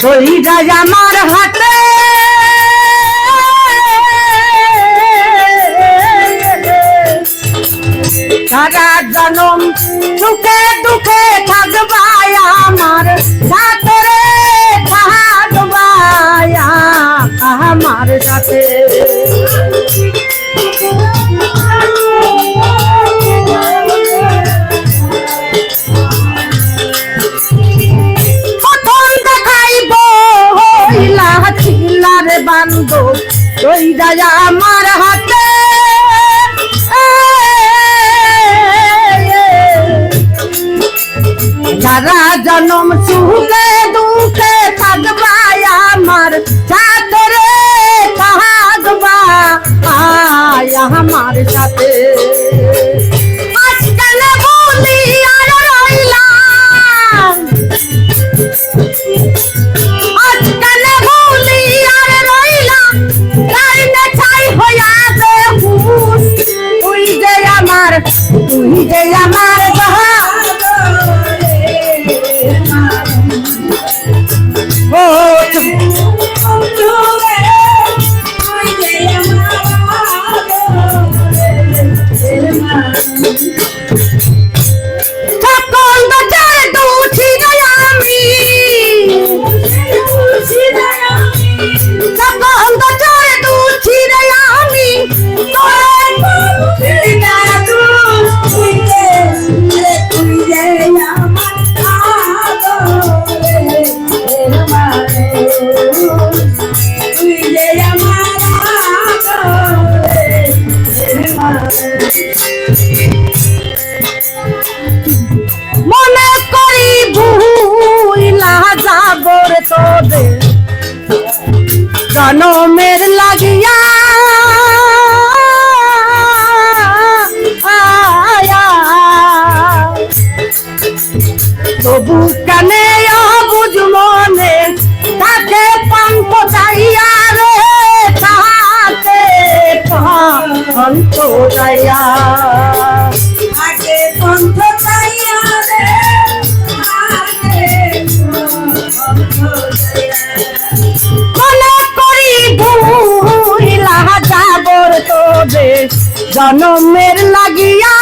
ওইটা আমার হাতে সারা জনম সুখে দুঃখে থাকবাই আমার সাথে রে, থাকবাই আমার সাথে। বান্ধব ওইটা আমার হাতে সারা জনম সুখে দুঃখে থাকবাই আমার সাথে রে, থাকবাই আমার সাথে। আজকাল বলি আর রইলাম, আজকাল বলি আর রইলাম, লাইনে চাই হইয়া দে হুশ। তুই যে আমার, তুই যে আমার মনে করি ভুইলা যাবর তোদের জনমের লাগিয়া তবু কানে বুঝ মনে তাকে পান্ত যাইয়া রে, তাকে পান্ত যাইয়া, তাকে পান্ত যাইয়া রে, মনে করি ভুইলা যাবর তোদের জনমের লাগিয়া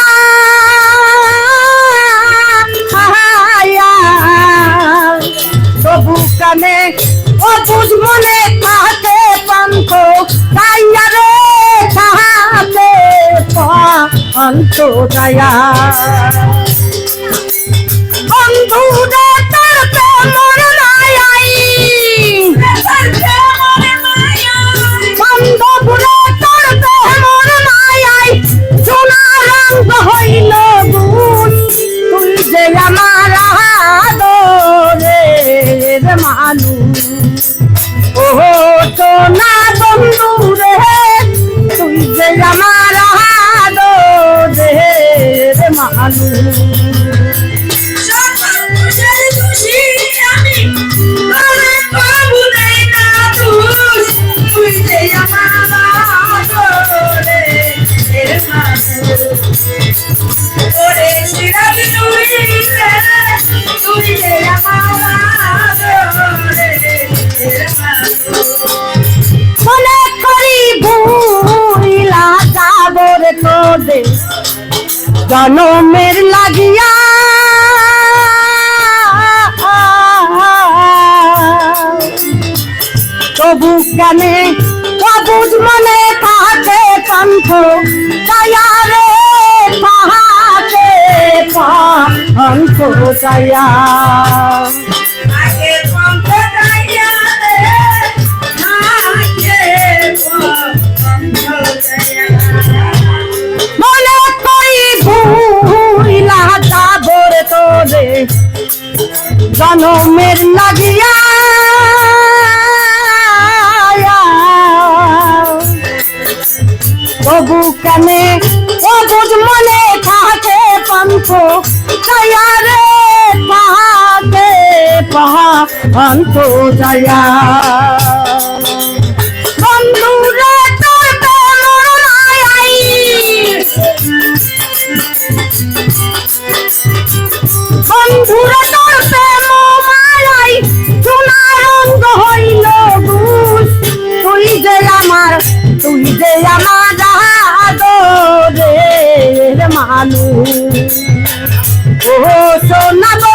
তবু কানে ও বুঝ মনে তাকে পান্ত যাইয়া রে, তাকে পান্ত যাইয়া। বন্ধু রে তোর প্রেমর মায়াই, বান্ধব রে তোর প্রেমর মায়াই, সোনা রঙ হইল গুণ। তুই যে আমার আদরের মানুষ, ও সোনা বন্ধু রে, তুই যে আমার আদরের মানুষ। মনে করি ভুইলা যাবর তোদের জনমের লাগিয়া তবু কানে সবুজ মনে তাকে পান্থ যাইয়া রে, তাহাকে পান্থ যাইয়া, মনে করি ভুইলা যাবর তোদের জনমের লাগিয়া তবু কানে ও বুঝ মনে তাকে পান্থ যাইয়া রে, তাকে পান্থ যাইয়া। বন্ধু রে তোর প্রেমর মায়াই, বন্ধু রে তোর প্রেম মায়াই, সোনা রঙ রে আমার আদরের মানুষ ও সোনা গো